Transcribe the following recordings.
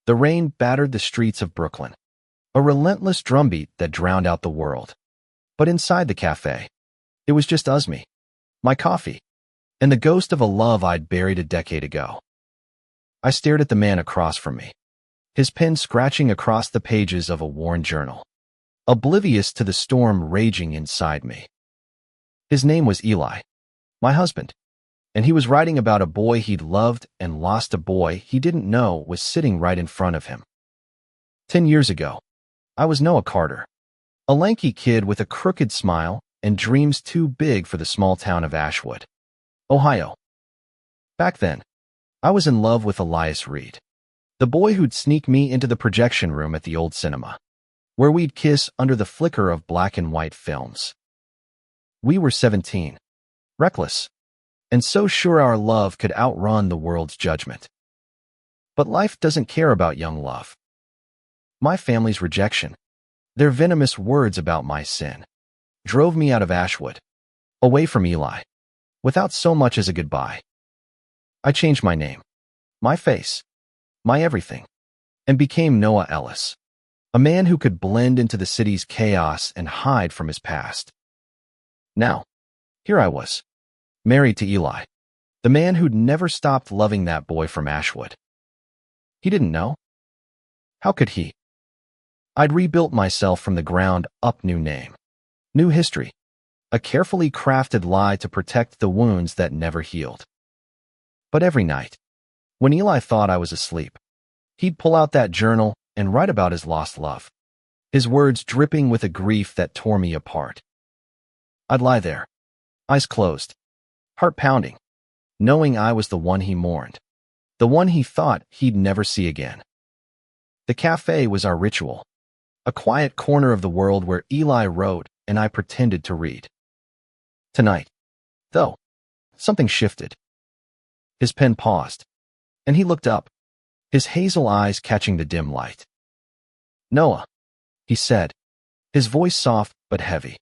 The rain battered the streets of Brooklyn, a relentless drumbeat that drowned out the world. But inside the cafe, it was just us, me, my coffee, and the ghost of a love I'd buried a decade ago. I stared at the man across from me, his pen scratching across the pages of a worn journal, oblivious to the storm raging inside me. His name was Eli, my husband, and he was writing about a boy he'd loved and lost. A boy he didn't know was sitting right in front of him. 10 years ago, I was Noah Carter, a lanky kid with a crooked smile and dreams too big for the small town of Ashwood, Ohio. Back then, I was in love with Elias Reed, the boy who'd sneak me into the projection room at the old cinema, where we'd kiss under the flicker of black and white films. We were 17, reckless, and so sure our love could outrun the world's judgment. But life doesn't care about young love. My family's rejection, their venomous words about my sin, drove me out of Ashwood, away from Eli, without so much as a goodbye. I changed my name, my face, my everything, and became Noah Ellis, a man who could blend into the city's chaos and hide from his past. Now, here I was, married to Eli, the man who'd never stopped loving that boy from Ashwood. He didn't know. How could he? I'd rebuilt myself from the ground up, new name, new history, a carefully crafted lie to protect the wounds that never healed. But every night, when Eli thought I was asleep, he'd pull out that journal and write about his lost love, his words dripping with a grief that tore me apart. I'd lie there, eyes closed, heart pounding, knowing I was the one he mourned, the one he thought he'd never see again. The cafe was our ritual, a quiet corner of the world where Eli wrote and I pretended to read. Tonight, though, something shifted. His pen paused, and he looked up, his hazel eyes catching the dim light. "Noah," he said, his voice soft but heavy,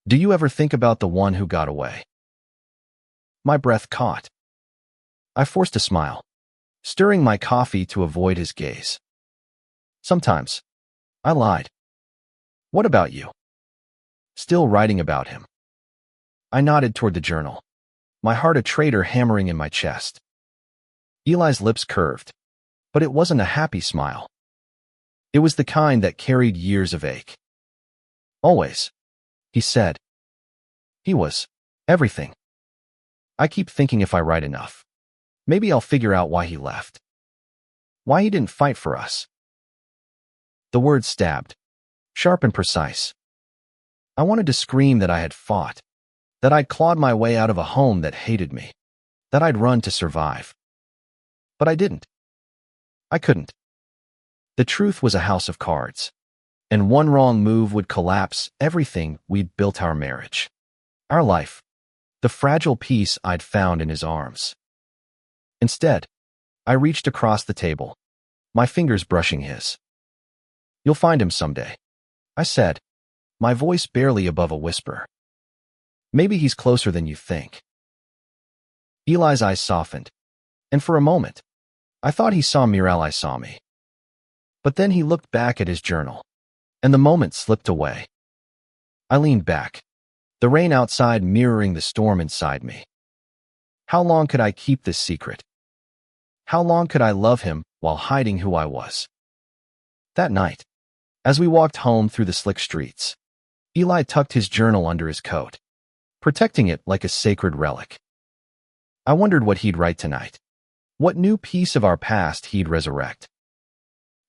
"do you ever think about the one who got away?" My breath caught. I forced a smile, stirring my coffee to avoid his gaze. "Sometimes," I lied. "What about you?" "Still writing about him." I nodded toward the journal, my heart a traitor hammering in my chest. Eli's lips curved, but it wasn't a happy smile. It was the kind that carried years of ache. "Always," he said. He was everything. I keep thinking if I write enough, maybe I'll figure out why he left. Why he didn't fight for us. The words stabbed, sharp and precise. I wanted to scream that I had fought, that I'd clawed my way out of a home that hated me, that I'd run to survive. But I didn't. I couldn't. The truth was a house of cards, and one wrong move would collapse everything we'd built, our marriage, our life, the fragile peace I'd found in his arms. Instead, I reached across the table, my fingers brushing his. "You'll find him someday," I said, my voice barely above a whisper. "Maybe he's closer than you think." Eli's eyes softened, and for a moment, I thought he saw Miral. I saw me. But then he looked back at his journal, and the moment slipped away. I leaned back, the rain outside mirroring the storm inside me. How long could I keep this secret? How long could I love him while hiding who I was? That night, as we walked home through the slick streets, Eli tucked his journal under his coat, protecting it like a sacred relic. I wondered what he'd write tonight, what new piece of our past he'd resurrect.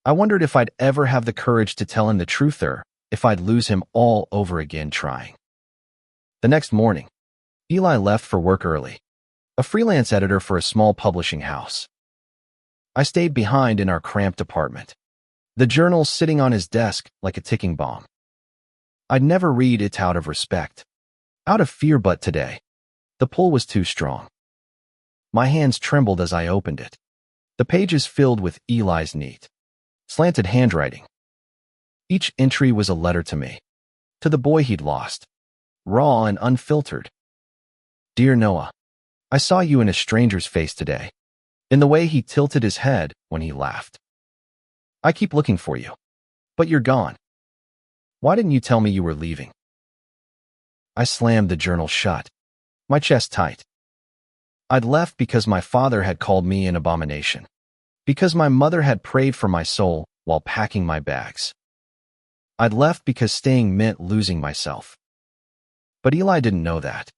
I wondered if I'd ever have the courage to tell him the truth, or if I'd lose him all over again trying. The next morning, Eli left for work early, a freelance editor for a small publishing house. I stayed behind in our cramped apartment, the journal sitting on his desk like a ticking bomb. I'd never read it out of respect, out of fear, but today, the pull was too strong. My hands trembled as I opened it, the pages filled with Eli's neat, slanted handwriting. Each entry was a letter to me, to the boy he'd lost, raw and unfiltered. "Dear Noah, I saw you in a stranger's face today, in the way he tilted his head when he laughed. I keep looking for you. But you're gone. Why didn't you tell me you were leaving? I slammed the journal shut, my chest tight. I'd left because my father had called me an abomination, because my mother had prayed for my soul while packing my bags. I'd left because staying meant losing myself. But Eli didn't know that.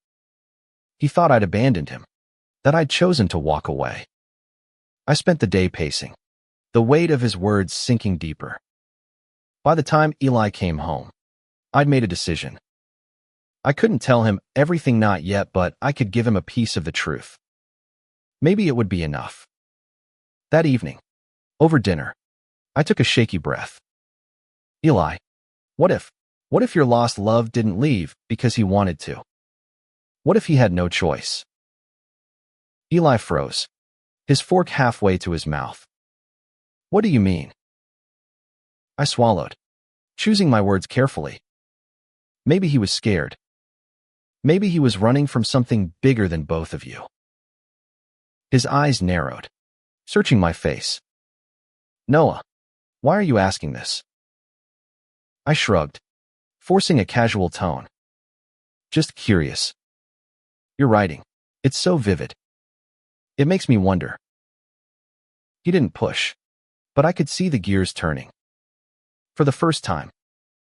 He thought I'd abandoned him, that I'd chosen to walk away. I spent the day pacing, the weight of his words sinking deeper. By the time Eli came home, I'd made a decision. I couldn't tell him everything not yet, but I could give him a piece of the truth. Maybe it would be enough. That evening, over dinner, I took a shaky breath. Eli, what if your lost love didn't leave because he wanted to? What if he had no choice? Eli froze, his fork halfway to his mouth. What do you mean? I swallowed, choosing my words carefully. Maybe he was scared. Maybe he was running from something bigger than both of you. His eyes narrowed, searching my face. Noah, why are you asking this? I shrugged, forcing a casual tone. Just curious. Your writing, it's so vivid. It makes me wonder. He didn't push, but I could see the gears turning. For the first time,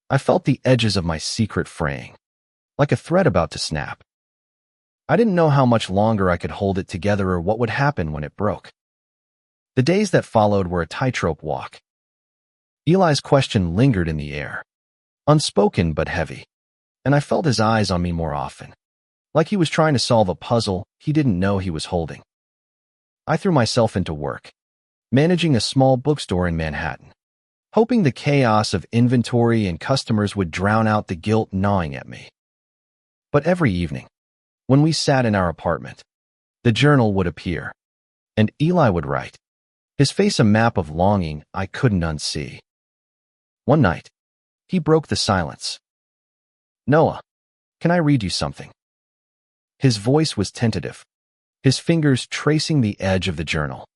I felt the edges of my secret fraying, like a thread about to snap. I didn't know how much longer I could hold it together or what would happen when it broke. The days that followed were a tightrope walk. Eli's question lingered in the air, unspoken but heavy, and I felt his eyes on me more often, like he was trying to solve a puzzle he didn't know he was holding. I threw myself into work, managing a small bookstore in Manhattan, hoping the chaos of inventory and customers would drown out the guilt gnawing at me. But every evening, when we sat in our apartment, the journal would appear, and Eli would write, his face a map of longing I couldn't unsee. One night, he broke the silence. Noah, can I read you something? His voice was tentative, his fingers tracing the edge of the journal.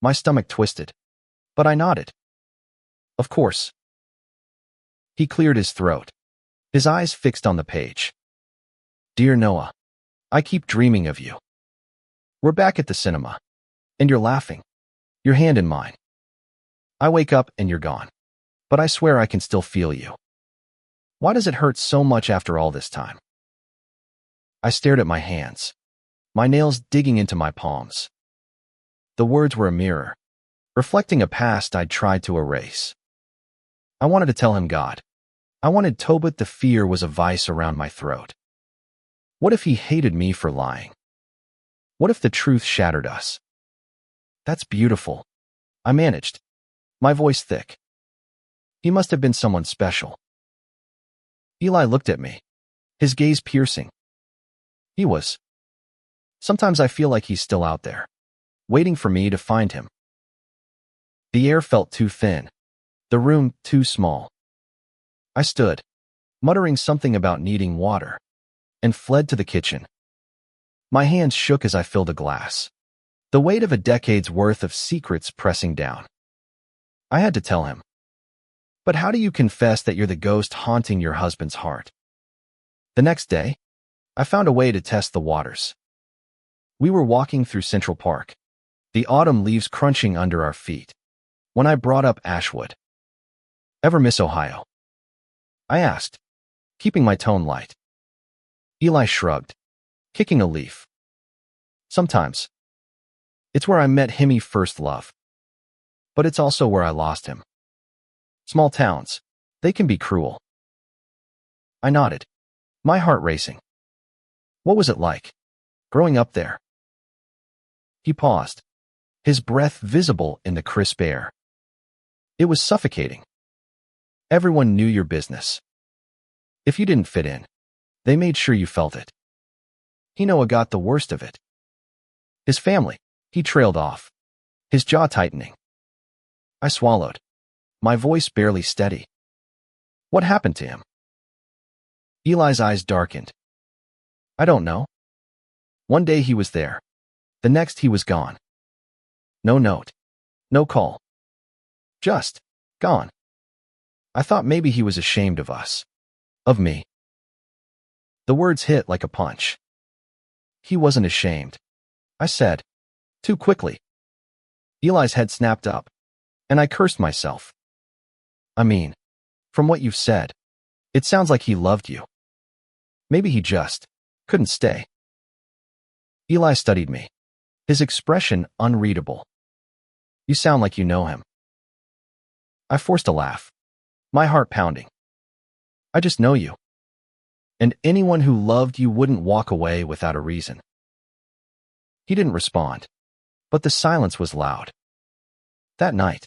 My stomach twisted, but I nodded. Of course. He cleared his throat, his eyes fixed on the page. Dear Noah, I keep dreaming of you. We're back at the cinema, and you're laughing, your hand in mine. I wake up and you're gone, but I swear I can still feel you. Why does it hurt so much after all this time? I stared at my hands, my nails digging into my palms. The words were a mirror, reflecting a past I'd tried to erase. I wanted to tell him God. I wanted to, but the fear was a vice around my throat. What if he hated me for lying? What if the truth shattered us? That's beautiful, I managed, my voice thick. He must have been someone special. Eli looked at me, his gaze piercing. He was. Sometimes I feel like he's still out there, waiting for me to find him. The air felt too thin, the room too small. I stood, muttering something about needing water, and fled to the kitchen. My hands shook as I filled a glass, the weight of a decade's worth of secrets pressing down. I had to tell him. But how do you confess that you're the ghost haunting your husband's heart? The next day, I found a way to test the waters. We were walking through Central Park, the autumn leaves crunching under our feet, when I brought up Ashwood. Ever miss Ohio? I asked, keeping my tone light. Eli shrugged, kicking a leaf. Sometimes. It's where I met Himmy first love. But it's also where I lost him. Small towns, they can be cruel. I nodded, my heart racing. What was it like, growing up there? He paused, his breath visible in the crisp air. It was suffocating. Everyone knew your business. If you didn't fit in, they made sure you felt it. Noah got the worst of it. His family, he trailed off, his jaw tightening. I swallowed, my voice barely steady. What happened to him? Eli's eyes darkened. I don't know. One day he was there. The next he was gone. No note. No call. Just gone. I thought maybe he was ashamed of us. Of me. The words hit like a punch. He wasn't ashamed, I said, too quickly. Eli's head snapped up, and I cursed myself. I mean, from what you've said, it sounds like he loved you. Maybe he just couldn't stay. Eli studied me, his expression unreadable. You sound like you know him. I forced a laugh, my heart pounding. I just know you. And anyone who loved you wouldn't walk away without a reason. He didn't respond, but the silence was loud. That night,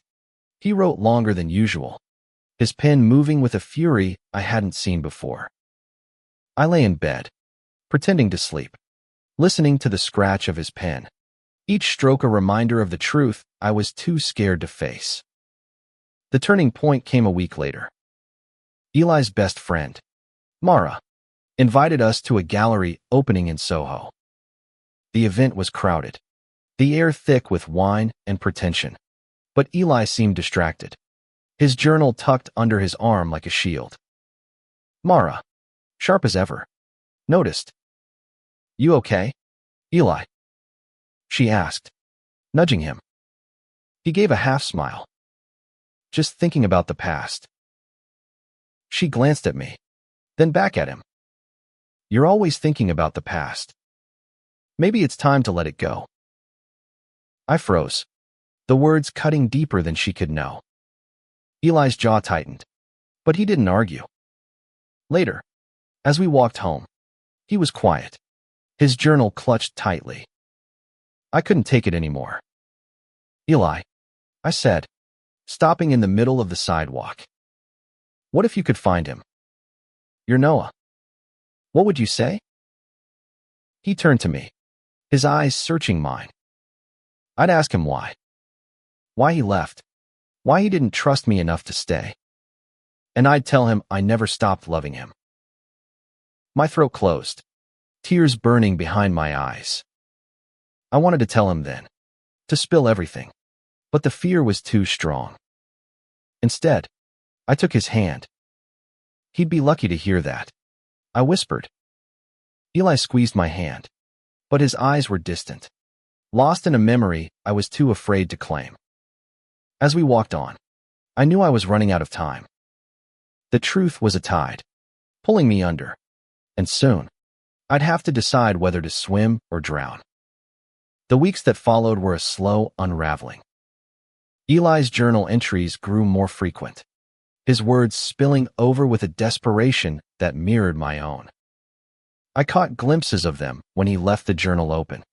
he wrote longer than usual, his pen moving with a fury I hadn't seen before. I lay in bed, pretending to sleep, listening to the scratch of his pen, each stroke a reminder of the truth I was too scared to face. The turning point came a week later. Eli's best friend, Mara, invited us to a gallery opening in Soho. The event was crowded, the air thick with wine and pretension, but Eli seemed distracted, his journal tucked under his arm like a shield. Mara, sharp as ever, noticed. You okay, Eli? She asked, nudging him. He gave a half-smile. Just thinking about the past. She glanced at me, then back at him. You're always thinking about the past. Maybe it's time to let it go. I froze, the words cutting deeper than she could know. Eli's jaw tightened, but he didn't argue. Later, as we walked home, he was quiet, his journal clutched tightly. I couldn't take it anymore. Eli, I said, stopping in the middle of the sidewalk. What if you could find him? You're Noah. What would you say? He turned to me, his eyes searching mine. I'd ask him why. Why he left. Why he didn't trust me enough to stay. And I'd tell him I never stopped loving him. My throat closed, tears burning behind my eyes. I wanted to tell him then, to spill everything, but the fear was too strong. Instead, I took his hand. He'd be lucky to hear that, I whispered. Eli squeezed my hand, but his eyes were distant, lost in a memory I was too afraid to claim. As we walked on, I knew I was running out of time. The truth was a tide, pulling me under, and soon, I'd have to decide whether to swim or drown. The weeks that followed were a slow unraveling. Eli's journal entries grew more frequent, his words spilling over with a desperation that mirrored my own. I caught glimpses of them when he left the journal open,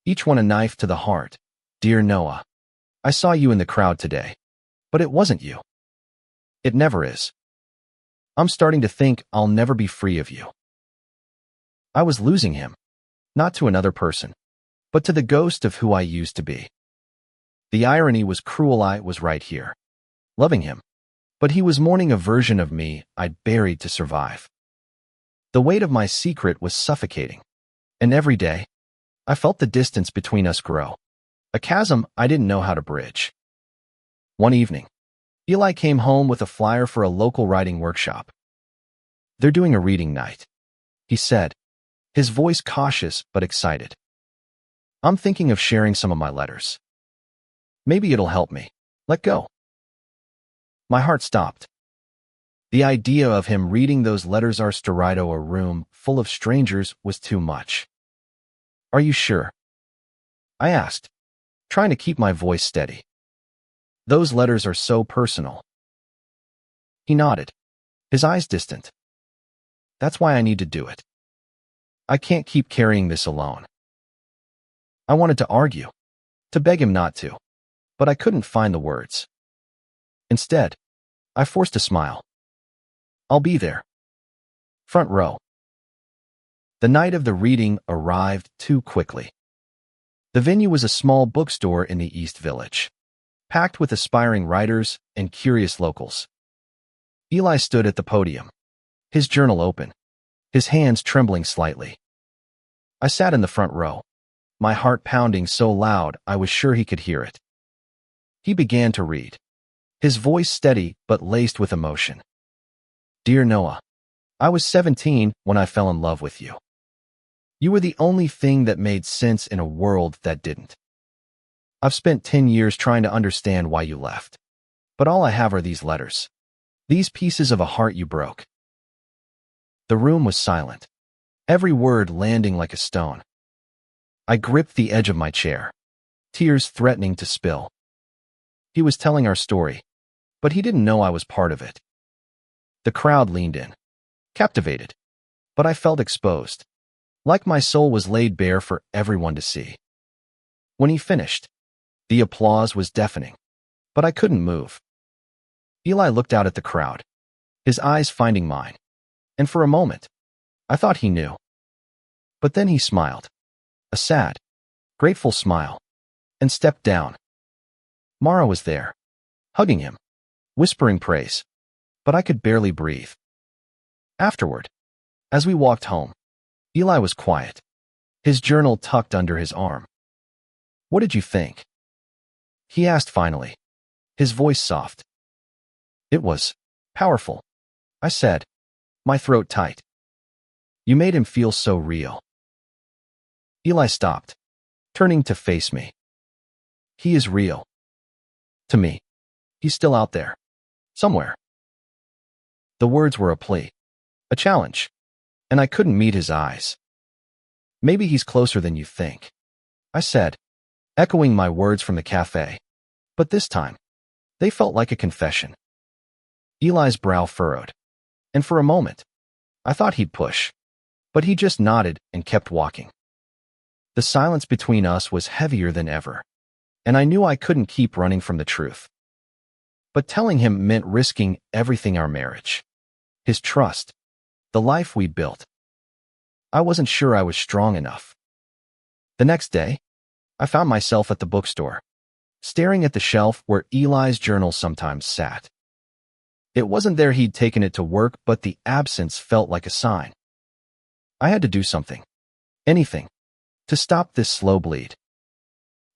each one a knife to the heart. Dear Noah, I saw you in the crowd today, but it wasn't you. It never is. I'm starting to think I'll never be free of you. I was losing him, not to another person, but to the ghost of who I used to be. The irony was cruel. I was right here, loving him, but he was mourning a version of me I'd buried to survive. The weight of my secret was suffocating, and every day, I felt the distance between us grow, a chasm I didn't know how to bridge. One evening, Eli came home with a flyer for a local writing workshop. They're doing a reading night, he said, his voice cautious but excited. I'm thinking of sharing some of my letters. Maybe it'll help me let go. My heart stopped. The idea of him reading those letters are Storito, a room full of strangers, was too much. Are you sure? I asked, trying to keep my voice steady. Those letters are so personal. He nodded, his eyes distant. That's why I need to do it. I can't keep carrying this alone. I wanted to argue, to beg him not to, but I couldn't find the words. Instead, I forced a smile. I'll be there. Front row. The night of the reading arrived too quickly. The venue was a small bookstore in the East Village, packed with aspiring writers and curious locals. Eli stood at the podium, his journal open, his hands trembling slightly. I sat in the front row, my heart pounding so loud I was sure he could hear it. He began to read, his voice steady but laced with emotion. Dear Noah, I was 17 when I fell in love with you. You were the only thing that made sense in a world that didn't. I've spent 10 years trying to understand why you left. But all I have are these letters. These pieces of a heart you broke. The room was silent, every word landing like a stone. I gripped the edge of my chair, tears threatening to spill. He was telling our story, but he didn't know I was part of it. The crowd leaned in, captivated, but I felt exposed, like my soul was laid bare for everyone to see. When he finished, the applause was deafening, but I couldn't move. Eli looked out at the crowd, his eyes finding mine, and for a moment, I thought he knew. But then he smiled, a sad, grateful smile, and stepped down. Mara was there, hugging him, whispering praise, but I could barely breathe. Afterward, as we walked home, Eli was quiet, his journal tucked under his arm. What did you think? He asked finally, his voice soft. It was powerful, I said, my throat tight. You made him feel so real. Eli stopped, turning to face me. He is real. To me. He's still out there. Somewhere. The words were a plea, a challenge, and I couldn't meet his eyes. Maybe he's closer than you think, I said, echoing my words from the cafe. But this time, they felt like a confession. Eli's brow furrowed, and for a moment, I thought he'd push, but he just nodded and kept walking. The silence between us was heavier than ever, and I knew I couldn't keep running from the truth. But telling him meant risking everything: our marriage, his trust, the life we built. I wasn't sure I was strong enough. The next day, I found myself at the bookstore, staring at the shelf where Eli's journal sometimes sat. It wasn't there he'd taken it to work, but the absence felt like a sign. I had to do something, anything, to stop this slow bleed.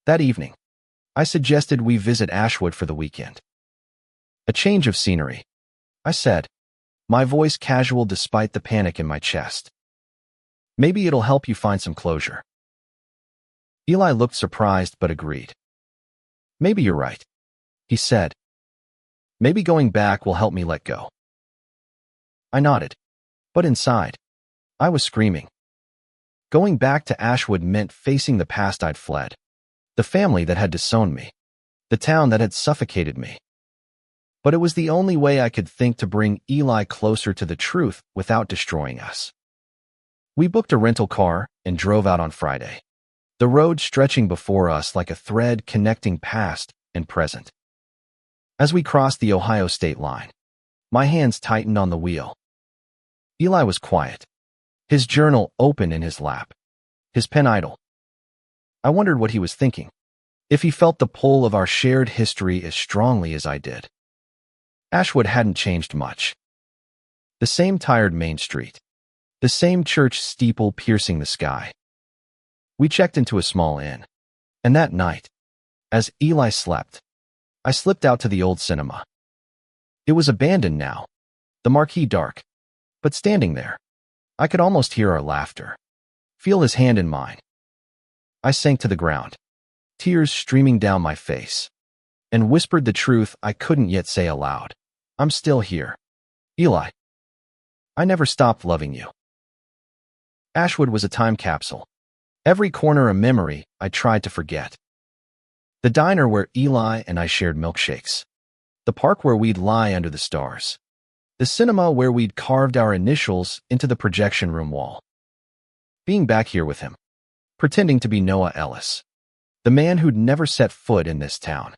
That evening, I suggested we visit Ashwood for the weekend. A change of scenery, I said, my voice casual despite the panic in my chest. Maybe it'll help you find some closure. Eli looked surprised but agreed. Maybe you're right, he said. Maybe going back will help me let go. I nodded, but inside, I was screaming. Going back to Ashwood meant facing the past I'd fled, the family that had disowned me, the town that had suffocated me. But it was the only way I could think to bring Eli closer to the truth without destroying us. We booked a rental car and drove out on Friday, the road stretching before us like a thread connecting past and present. As we crossed the Ohio state line, my hands tightened on the wheel. Eli was quiet, his journal open in his lap, his pen idle. I wondered what he was thinking, if he felt the pull of our shared history as strongly as I did. Ashwood hadn't changed much. The same tired Main Street, the same church steeple piercing the sky. We checked into a small inn, and that night, as Eli slept, I slipped out to the old cinema. It was abandoned now, the marquee dark, but standing there, I could almost hear our laughter, feel his hand in mine. I sank to the ground, tears streaming down my face, and whispered the truth I couldn't yet say aloud. I'm still here. Eli. I never stopped loving you. Ashwood was a time capsule, every corner a memory I tried to forget. The diner where Eli and I shared milkshakes, the park where we'd lie under the stars, the cinema where we'd carved our initials into the projection room wall. Being back here with him, pretending to be Noah Ellis, the man who'd never set foot in this town,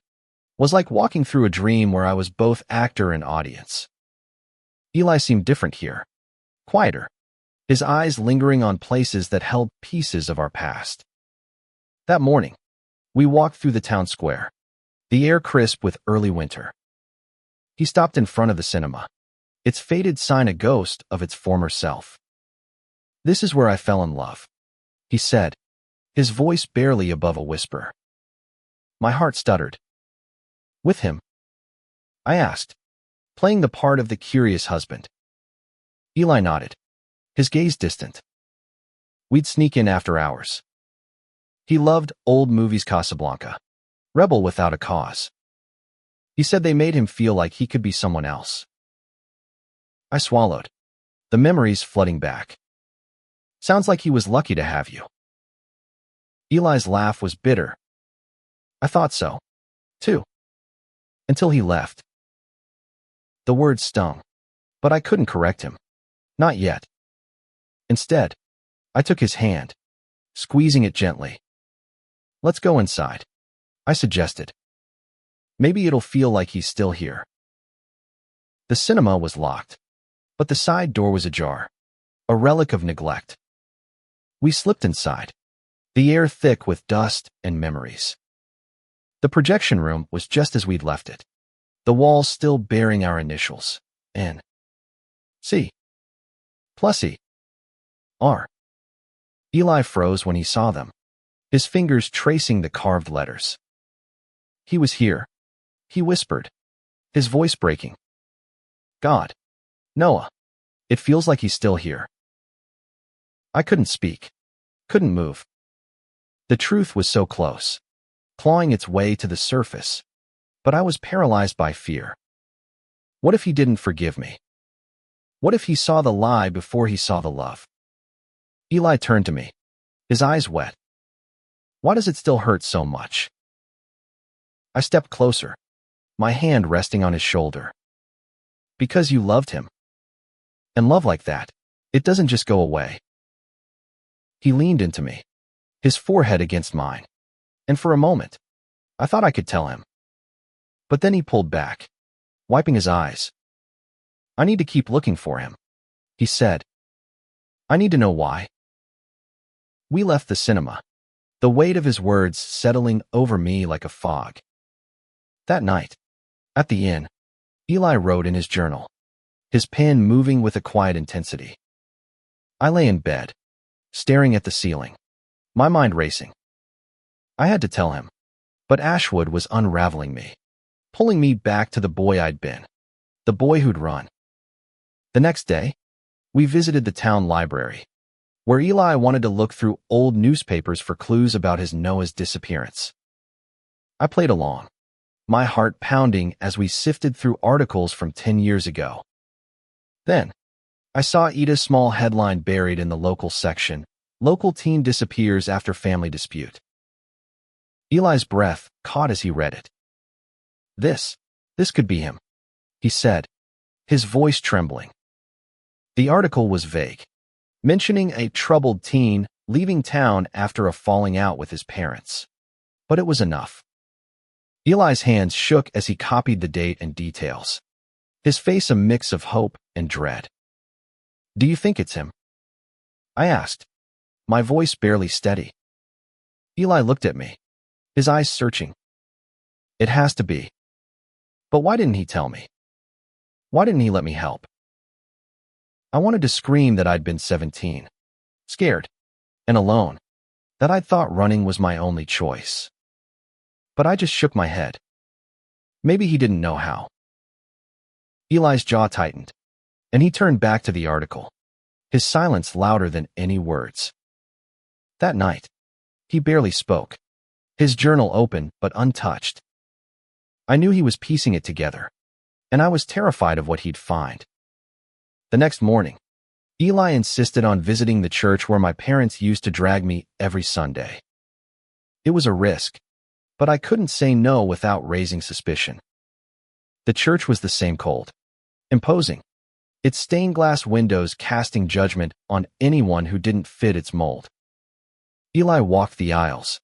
was like walking through a dream where I was both actor and audience. Eli seemed different here, quieter, his eyes lingering on places that held pieces of our past. That morning, we walked through the town square, the air crisp with early winter. He stopped in front of the cinema, its faded sign a ghost of its former self. This is where I fell in love, he said, his voice barely above a whisper. My heart stuttered. With him. I asked, playing the part of the curious husband. Eli nodded, his gaze distant. We'd sneak in after hours. He loved old movies Casablanca, Rebel Without a Cause. He said they made him feel like he could be someone else. I swallowed, the memories flooding back. Sounds like he was lucky to have you. Eli's laugh was bitter. I thought so, too. Until he left. The words stung, but I couldn't correct him. Not yet. Instead, I took his hand, squeezing it gently. Let's go inside, I suggested. Maybe it'll feel like he's still here. The cinema was locked, but the side door was ajar, a relic of neglect. We slipped inside, the air thick with dust and memories. The projection room was just as we'd left it, the walls still bearing our initials, N, C, plus E, R. Eli froze when he saw them, his fingers tracing the carved letters. He was here, he whispered, his voice breaking. God, Noah, it feels like he's still here. I couldn't speak, couldn't move. The truth was so close, clawing its way to the surface, but I was paralyzed by fear. What if he didn't forgive me? What if he saw the lie before he saw the love? Eli turned to me, his eyes wet. Why does it still hurt so much? I stepped closer, my hand resting on his shoulder. Because you loved him. And love like that, it doesn't just go away. He leaned into me, his forehead against mine, and for a moment, I thought I could tell him. But then he pulled back, wiping his eyes. I need to keep looking for him, he said. I need to know why. We left the cinema, the weight of his words settling over me like a fog. That night, at the inn, Eli wrote in his journal, his pen moving with a quiet intensity. I lay in bed, staring at the ceiling, my mind racing. I had to tell him, but Ashwood was unraveling me, pulling me back to the boy I'd been, the boy who'd run. The next day, we visited the town library, where Eli wanted to look through old newspapers for clues about his Noah's disappearance. I played along, my heart pounding as we sifted through articles from 10 years ago. Then, I saw Ida's small headline buried in the local section, "Local teen disappears after family dispute." Eli's breath caught as he read it. This could be him, he said, his voice trembling. The article was vague, mentioning a troubled teen leaving town after a falling out with his parents. But it was enough. Eli's hands shook as he copied the date and details, his face a mix of hope and dread. Do you think it's him? I asked, my voice barely steady. Eli looked at me, his eyes searching. It has to be. But why didn't he tell me? Why didn't he let me help? I wanted to scream that I'd been 17, scared, and alone, that I'd thought running was my only choice. But I just shook my head. Maybe he didn't know how. Eli's jaw tightened, and he turned back to the article, his silence louder than any words. That night, he barely spoke, his journal open but untouched. I knew he was piecing it together, and I was terrified of what he'd find. The next morning, Eli insisted on visiting the church where my parents used to drag me every Sunday. It was a risk, but I couldn't say no without raising suspicion. The church was the same cold, imposing, its stained glass windows casting judgment on anyone who didn't fit its mold. Eli walked the aisles,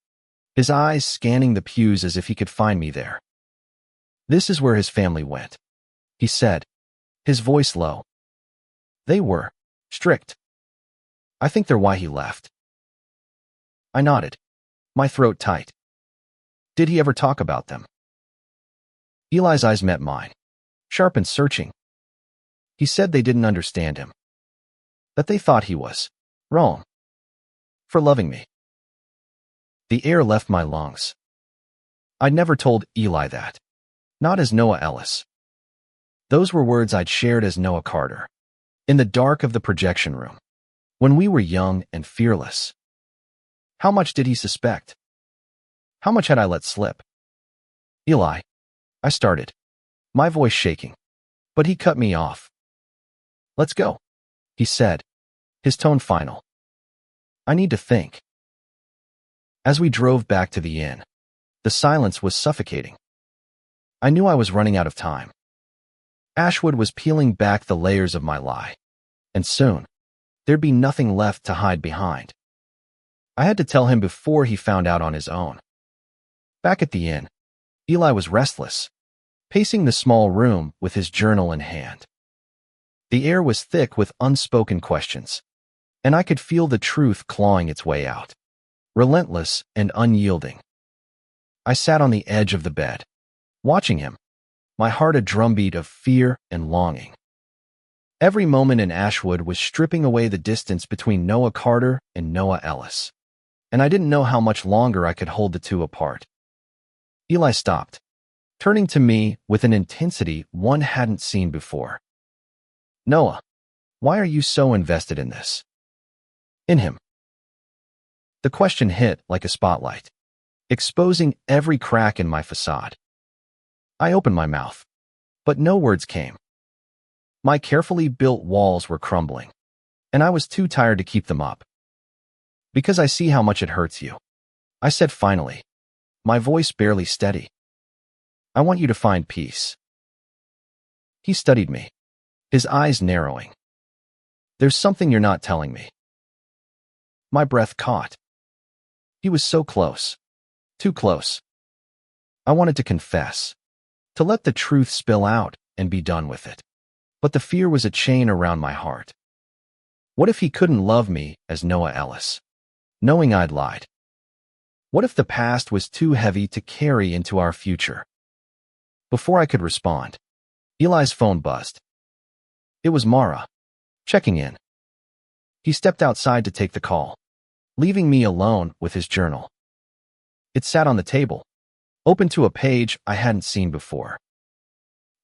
his eyes scanning the pews as if he could find me there. This is where his family went, he said, his voice low. They were strict. I think they're why he left. I nodded, my throat tight. Did he ever talk about them? Eli's eyes met mine, sharp and searching. He said they didn't understand him, that they thought he was wrong for loving me. The air left my lungs. I'd never told Eli that, not as Noah Ellis, Those were words I'd shared as Noah Carter, in the dark of the projection room, when we were young and fearless. How much did he suspect? How much had I let slip? Eli, I started, my voice shaking, but he cut me off. Let's go, he said, his tone final. I need to think. As we drove back to the inn, the silence was suffocating. I knew I was running out of time. Ashwood was peeling back the layers of my lie, and soon, there'd be nothing left to hide behind. I had to tell him before he found out on his own. Back at the inn, Eli was restless, pacing the small room with his journal in hand. The air was thick with unspoken questions, and I could feel the truth clawing its way out, relentless and unyielding. I sat on the edge of the bed, watching him, my heart a drumbeat of fear and longing. Every moment in Ashwood was stripping away the distance between Noah Carter and Noah Ellis, and I didn't know how much longer I could hold the two apart. Eli stopped, turning to me with an intensity one hadn't seen before. Noah, why are you so invested in this? In him. The question hit like a spotlight, exposing every crack in my facade. I opened my mouth, but no words came. My carefully built walls were crumbling, and I was too tired to keep them up. Because I see how much it hurts you, I said finally, my voice barely steady. I want you to find peace. He studied me, his eyes narrowing. There's something you're not telling me. My breath caught. He was so close, too close. I wanted to confess, to let the truth spill out and be done with it. But the fear was a chain around my heart. What if he couldn't love me as Noah Ellis, knowing I'd lied? What if the past was too heavy to carry into our future? Before I could respond, Eli's phone buzzed. It was Mara, checking in. He stepped outside to take the call, leaving me alone with his journal. It sat on the table, open to a page I hadn't seen before.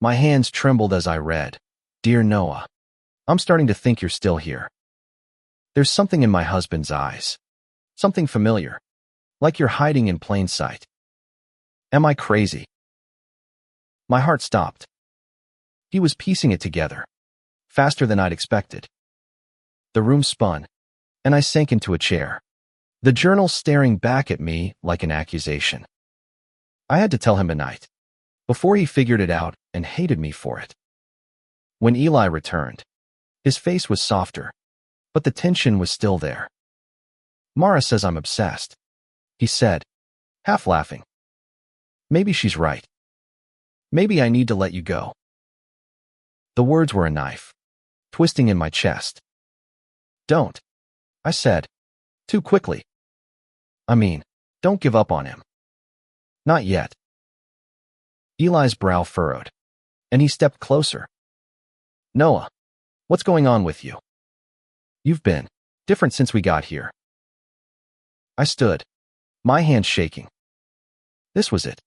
My hands trembled as I read, Dear Noah, I'm starting to think you're still here. There's something in my husband's eyes, something familiar, like you're hiding in plain sight. Am I crazy? My heart stopped. He was piecing it together, faster than I'd expected. The room spun, and I sank into a chair, the journal staring back at me like an accusation. I had to tell him tonight, before he figured it out and hated me for it. When Eli returned, his face was softer, but the tension was still there. Mara says I'm obsessed, he said, half laughing. Maybe she's right. Maybe I need to let you go. The words were a knife, twisting in my chest. Don't, I said, too quickly. I mean, don't give up on him. Not yet. Eli's brow furrowed, and he stepped closer. Noah, what's going on with you? You've been different since we got here. I stood, my hands shaking. This was it.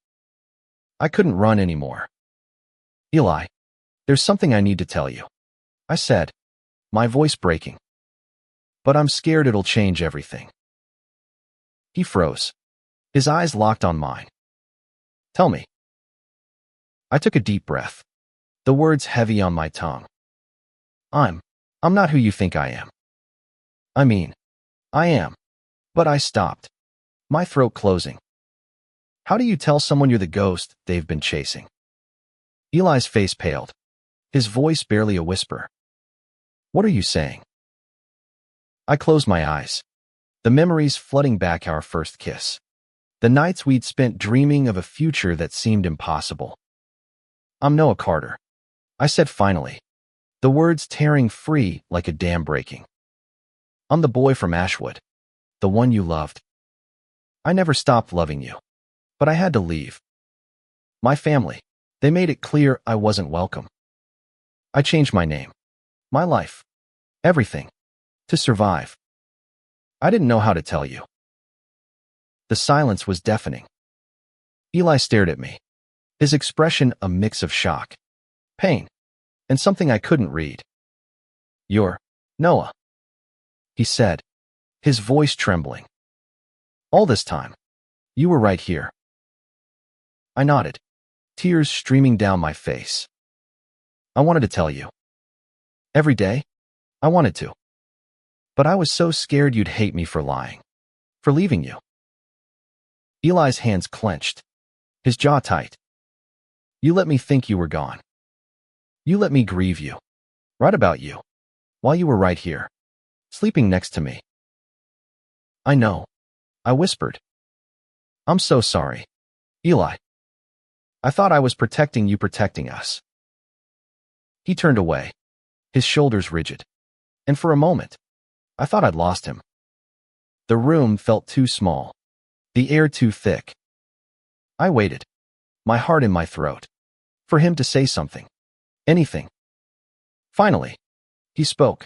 I couldn't run anymore. Eli, there's something I need to tell you, I said, my voice breaking. But I'm scared it'll change everything. He froze, his eyes locked on mine. Tell me. I took a deep breath, the words heavy on my tongue. I'm not who you think I am. I mean, I am. But I stopped, my throat closing. How do you tell someone you're the ghost they've been chasing? Eli's face paled, his voice barely a whisper. What are you saying? I closed my eyes, the memories flooding back our first kiss, the nights we'd spent dreaming of a future that seemed impossible. I'm Noah Carter, I said finally, the words tearing free like a dam breaking. I'm the boy from Ashwood, the one you loved. I never stopped loving you, but I had to leave. My family, they made it clear I wasn't welcome. I changed my name, my life, everything, to survive. I didn't know how to tell you. The silence was deafening. Eli stared at me, his expression a mix of shock, pain, and something I couldn't read. "You're Noah," he said, his voice trembling. "All this time, you were right here." I nodded, tears streaming down my face. "I wanted to tell you. Every day, I wanted to. But I was so scared you'd hate me for lying, for leaving you." Eli's hands clenched, his jaw tight. "You let me think you were gone. You let me grieve you, write about you, while you were right here, sleeping next to me." "I know," I whispered. "I'm so sorry, Eli. I thought I was protecting you, protecting us." He turned away, his shoulders rigid, and for a moment, I thought I'd lost him. The room felt too small, the air too thick. I waited, my heart in my throat, for him to say something, anything. Finally, he spoke,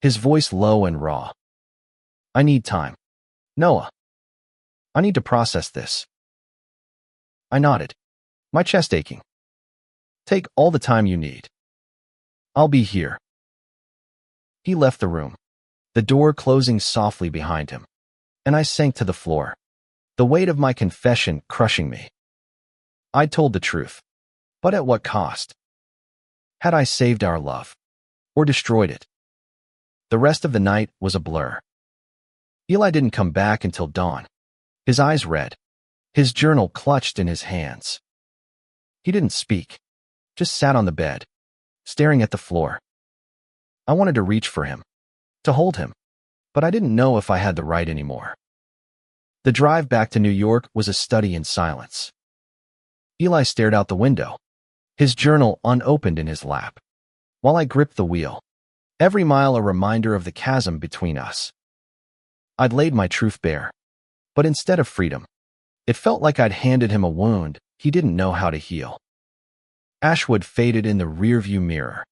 his voice low and raw. "I need time, Noah. I need to process this." I nodded, my chest aching. "Take all the time you need. I'll be here." He left the room, the door closing softly behind him, and I sank to the floor, the weight of my confession crushing me. I'd told the truth, but at what cost? Had I saved our love, or destroyed it? The rest of the night was a blur. Eli didn't come back until dawn, his eyes red, his journal clutched in his hands. He didn't speak, just sat on the bed, staring at the floor. I wanted to reach for him, to hold him, but I didn't know if I had the right anymore. The drive back to New York was a study in silence. Eli stared out the window, his journal unopened in his lap, while I gripped the wheel, every mile a reminder of the chasm between us. I'd laid my truth bare, but instead of freedom, it felt like I'd handed him a wound he didn't know how to heal. Ashwood faded in the rearview mirror,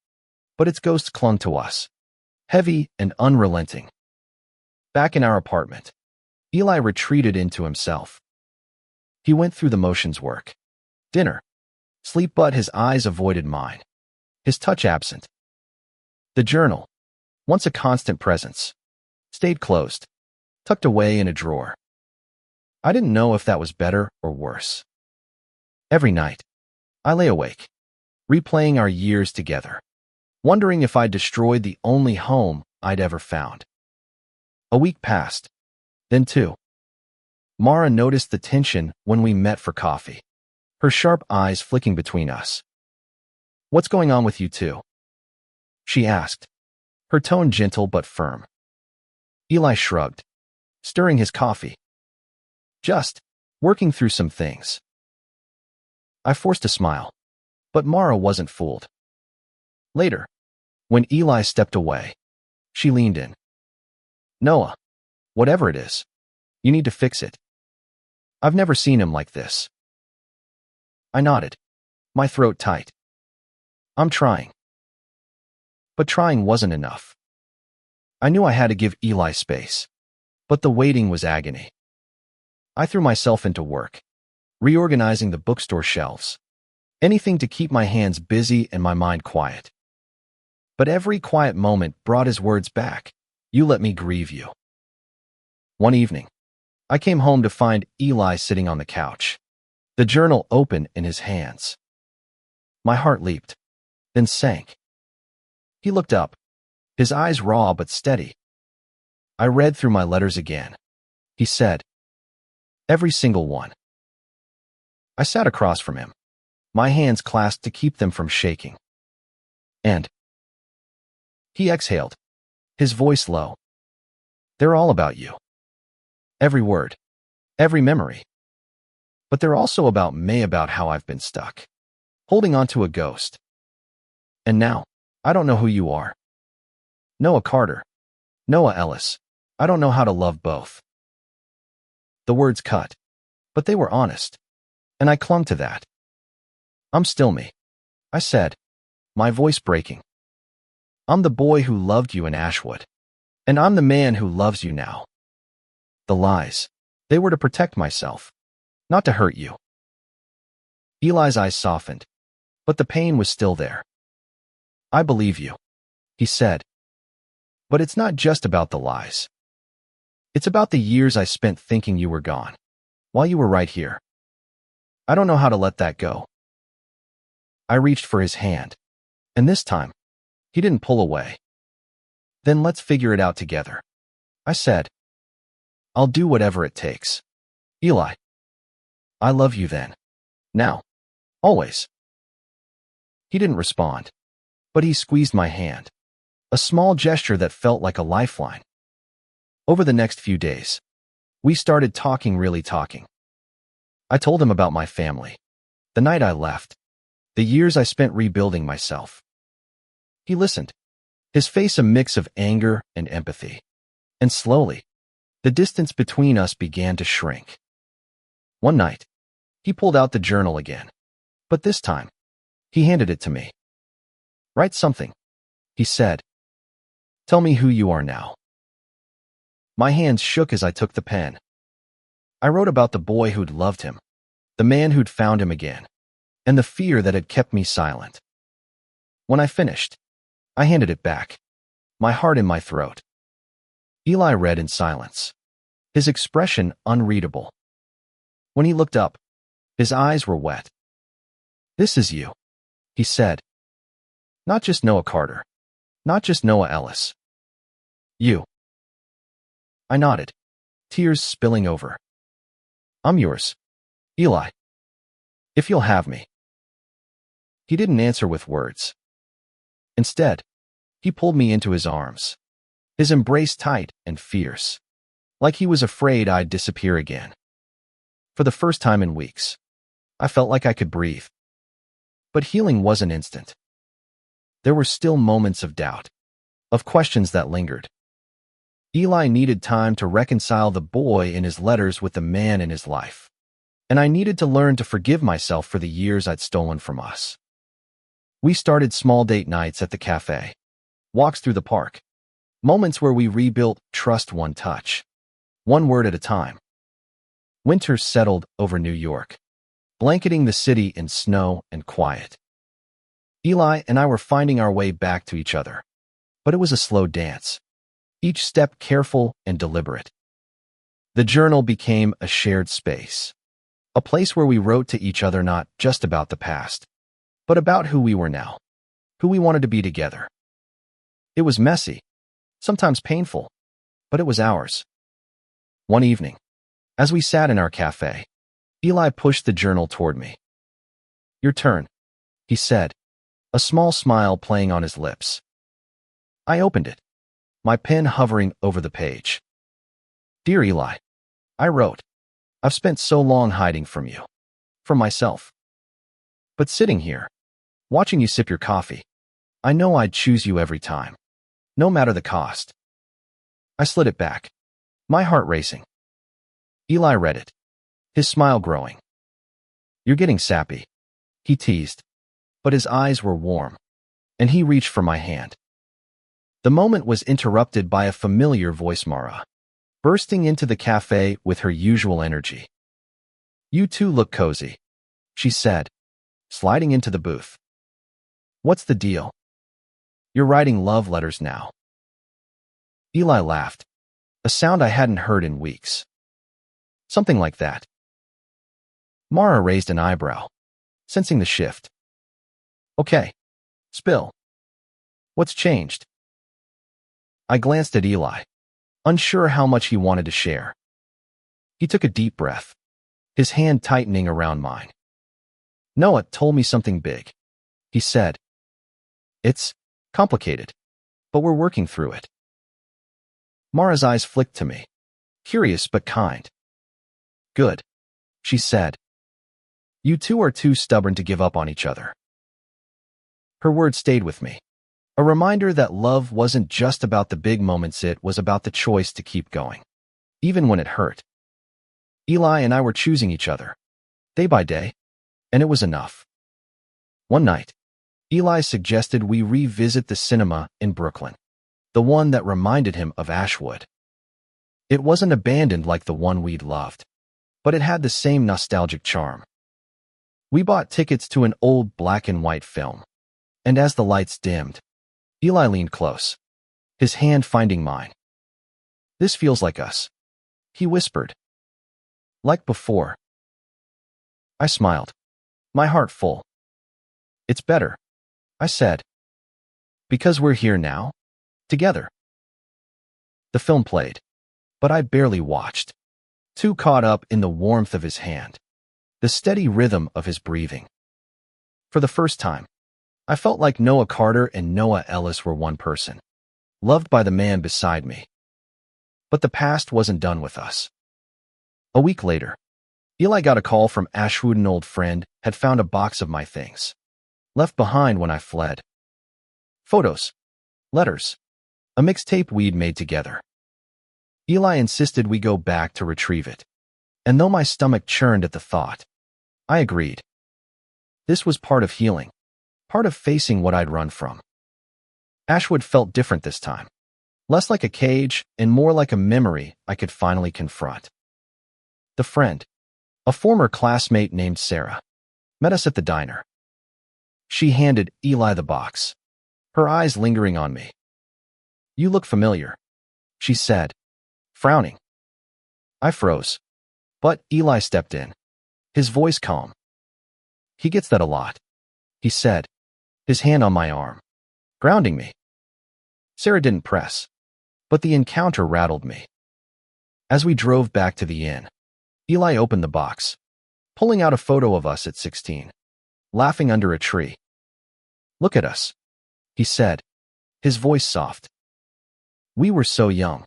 but its ghost clung to us, heavy and unrelenting. Back in our apartment, Eli retreated into himself. He went through the motions: work, dinner, sleep, but his eyes avoided mine, his touch absent. The journal, once a constant presence, stayed closed, tucked away in a drawer. I didn't know if that was better or worse. Every night, I lay awake, replaying our years together, wondering if I'd destroyed the only home I'd ever found. A week passed, then two. Mara noticed the tension when we met for coffee, her sharp eyes flicking between us. "What's going on with you two?" she asked, her tone gentle but firm. Eli shrugged, stirring his coffee. "Just working through some things." I forced a smile, but Mara wasn't fooled. Later, when Eli stepped away, she leaned in. "Noah, whatever it is, you need to fix it. I've never seen him like this." I nodded, my throat tight. "I'm trying." But trying wasn't enough. I knew I had to give Eli space, but the waiting was agony. I threw myself into work, reorganizing the bookstore shelves, anything to keep my hands busy and my mind quiet. But every quiet moment brought his words back. "You let me grieve you." One evening, I came home to find Eli sitting on the couch, the journal open in his hands. My heart leaped, then sank. He looked up, his eyes raw but steady. "I read through my letters again," he said. "Every single one." I sat across from him, my hands clasped to keep them from shaking. "And?" He exhaled, his voice low. "They're all about you. Every word, every memory. But they're also about me, about how I've been stuck, holding on to a ghost. And now, I don't know who you are. Noah Carter, Noah Ellis. I don't know how to love both." The words cut, but they were honest, and I clung to that. "I'm still me," I said, my voice breaking. "I'm the boy who loved you in Ashwood, and I'm the man who loves you now. The lies, they were to protect myself, not to hurt you." Eli's eyes softened, but the pain was still there. I believe you, he said. But it's not just about the lies. It's about the years I spent thinking you were gone, while you were right here. I don't know how to let that go. I reached for his hand, and this time, he didn't pull away. Then let's figure it out together, I said. I'll do whatever it takes. Eli. I love you then. Now. Always. He didn't respond, but he squeezed my hand, a small gesture that felt like a lifeline. Over the next few days, we started really talking. I told him about my family, the night I left, the years I spent rebuilding myself. He listened, his face a mix of anger and empathy. And slowly, the distance between us began to shrink. One night, he pulled out the journal again, but this time, he handed it to me. Write something, he said. Tell me who you are now. My hands shook as I took the pen. I wrote about the boy who'd loved him, the man who'd found him again, and the fear that had kept me silent. When I finished, I handed it back, my heart in my throat. Eli read in silence, his expression unreadable. When he looked up, his eyes were wet. This is you, he said. Not just Noah Carter, not just Noah Ellis. You. I nodded, tears spilling over. I'm yours, Eli. If you'll have me. He didn't answer with words. Instead, he pulled me into his arms, his embrace tight and fierce, like he was afraid I'd disappear again. For the first time in weeks, I felt like I could breathe. But healing wasn't instant. There were still moments of doubt, of questions that lingered. Eli needed time to reconcile the boy in his letters with the man in his life, and I needed to learn to forgive myself for the years I'd stolen from us. We started small date nights at the cafe, walks through the park, moments where we rebuilt trust one touch, one word at a time. Winter settled over New York, blanketing the city in snow and quiet. Eli and I were finding our way back to each other, but it was a slow dance, each step careful and deliberate. The journal became a shared space, a place where we wrote to each other not just about the past, but about who we were now, who we wanted to be together. It was messy, sometimes painful, but it was ours. One evening, as we sat in our cafe, Eli pushed the journal toward me. Your turn, he said, a small smile playing on his lips. I opened it, my pen hovering over the page. Dear Eli, I wrote, I've spent so long hiding from you, from myself. But sitting here, watching you sip your coffee, I know I'd choose you every time, no matter the cost. I slid it back, my heart racing. Eli read it, his smile growing. You're getting sappy, he teased, but his eyes were warm, and he reached for my hand. The moment was interrupted by a familiar voice, Mara, bursting into the cafe with her usual energy. You two look cozy, she said, sliding into the booth. What's the deal? You're writing love letters now. Eli laughed, a sound I hadn't heard in weeks. Something like that. Mara raised an eyebrow, sensing the shift. Okay, spill. What's changed? I glanced at Eli, unsure how much he wanted to share. He took a deep breath, his hand tightening around mine. Noah told me something big, he said. It's complicated, but we're working through it. Mara's eyes flicked to me, curious but kind. Good, she said. You two are too stubborn to give up on each other. Her words stayed with me, a reminder that love wasn't just about the big moments, it was about the choice to keep going, even when it hurt. Eli and I were choosing each other, day by day, and it was enough. One night, Eli suggested we revisit the cinema in Brooklyn, the one that reminded him of Ashwood. It wasn't abandoned like the one we'd loved, but it had the same nostalgic charm. We bought tickets to an old black and white film, And as the lights dimmed, Eli leaned close, his hand finding mine. "This feels like us," he whispered. "Like before." I smiled, my heart full. "It's better," I said. "Because we're here now, together." The film played, but I barely watched, too caught up in the warmth of his hand, the steady rhythm of his breathing. For the first time, I felt like Noah Carter and Noah Ellis were one person, loved by the man beside me. But the past wasn't done with us. A week later, Eli got a call from Ashwood. An old friend had found a box of my things, left behind when I fled. Photos, letters, a mixtape we'd made together. Eli insisted we go back to retrieve it, and though my stomach churned at the thought, I agreed. This was part of healing, part of facing what I'd run from. Ashwood felt different this time, less like a cage and more like a memory I could finally confront. The friend, a former classmate named Sarah, met us at the diner. She handed Eli the box, her eyes lingering on me. "You look familiar," she said, frowning. I froze, but Eli stepped in, his voice calm. "He gets that a lot," he said, his hand on my arm, grounding me. Sarah didn't press, but the encounter rattled me. As we drove back to the inn, Eli opened the box, pulling out a photo of us at 16, laughing under a tree. "Look at us," he said, his voice soft. "We were so young."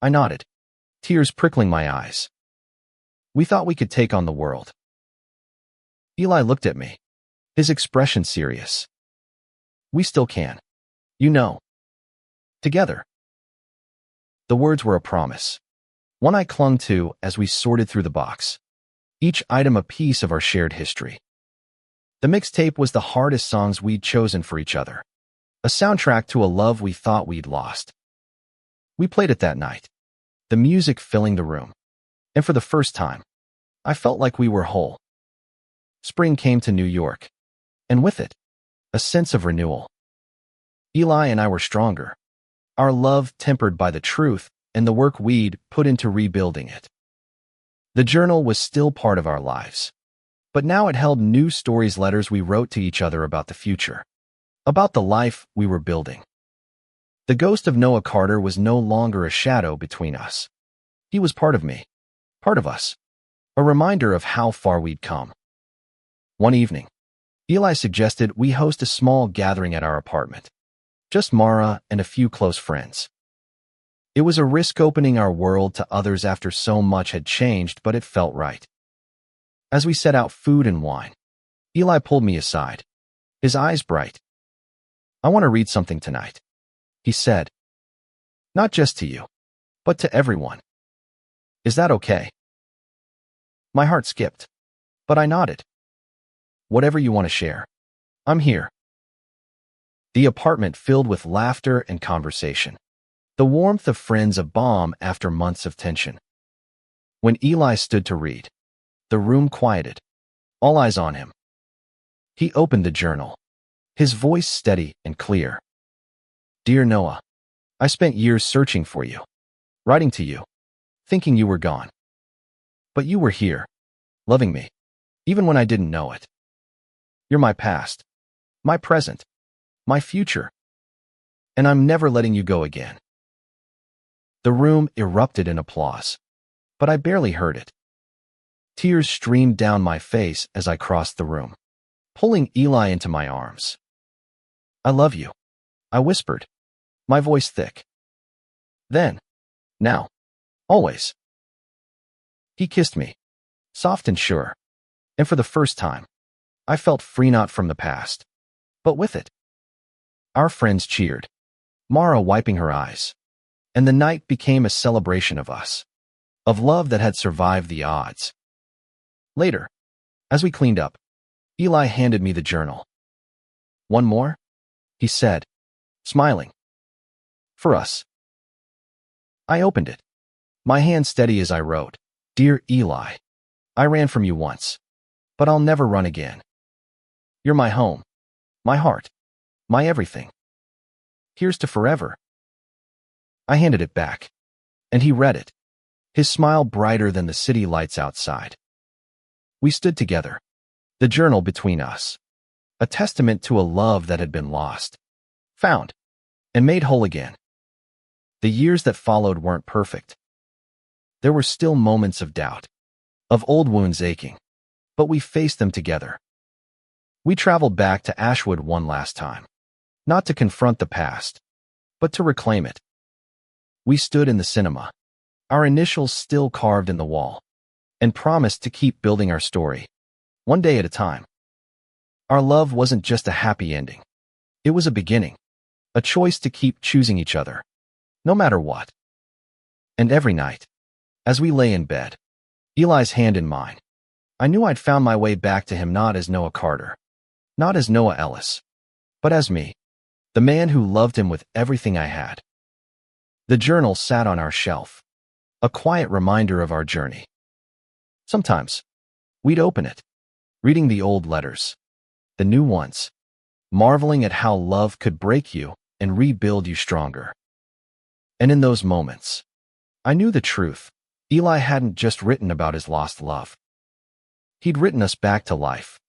I nodded, tears prickling my eyes. "We thought we could take on the world." Eli looked at me, his expression serious. "We still can. You know. Together." The words were a promise, one I clung to as we sorted through the box, each item a piece of our shared history. The mixtape was the hardest songs we'd chosen for each other, a soundtrack to a love we thought we'd lost. We played it that night, the music filling the room, and for the first time, I felt like we were whole. Spring came to New York, and with it, a sense of renewal. Eli and I were stronger, our love tempered by the truth and the work we'd put into rebuilding it. The journal was still part of our lives, but now it held new stories, letters we wrote to each other about the future, about the life we were building. The ghost of Noah Carter was no longer a shadow between us. He was part of me, part of us, a reminder of how far we'd come. One evening, Eli suggested we host a small gathering at our apartment, just Mara and a few close friends. It was a risk opening our world to others after so much had changed, but it felt right. As we set out food and wine, Eli pulled me aside, his eyes bright. "I want to read something tonight," he said. "Not just to you, but to everyone. Is that okay?" My heart skipped, but I nodded. "Whatever you want to share. I'm here." The apartment filled with laughter and conversation, the warmth of friends, a balm after months of tension. When Eli stood to read, the room quieted, all eyes on him. He opened the journal, his voice steady and clear. "Dear Noah, I spent years searching for you, writing to you, thinking you were gone. But you were here, loving me, even when I didn't know it. You're my past, my present, my future, and I'm never letting you go again." The room erupted in applause, but I barely heard it. Tears streamed down my face as I crossed the room, pulling Eli into my arms. "I love you," I whispered, my voice thick. "Then, now, always." He kissed me, soft and sure, and for the first time, I felt free, not from the past, but with it. Our friends cheered, Mara wiping her eyes, and the night became a celebration of us, of love that had survived the odds. Later, as we cleaned up, Eli handed me the journal. "One more?" he said, smiling. "For us." I opened it, my hand steady as I wrote, "Dear Eli, I ran from you once, but I'll never run again. You're my home, My heart. My everything. Here's to forever. I handed it back, and he read it, his smile brighter than the city lights outside. We stood together, the journal between us, a testament to a love that had been lost, found, and made whole again. The years that followed weren't perfect. There were still moments of doubt, of old wounds aching, but we faced them together. We traveled back to Ashwood one last time, not to confront the past, but to reclaim it. We stood in the cinema, our initials still carved in the wall, and promised to keep building our story, one day at a time. Our love wasn't just a happy ending. It was a beginning, a choice to keep choosing each other, no matter what. And every night, as we lay in bed, Eli's hand in mine, I knew I'd found my way back to him not as Noah Carter, not as Noah Ellis, but as me, the man who loved him with everything I had. The journal sat on our shelf, a quiet reminder of our journey. Sometimes, we'd open it, reading the old letters, the new ones, marveling at how love could break you and rebuild you stronger. And in those moments, I knew the truth. Eli hadn't just written about his lost love. He'd written us back to life,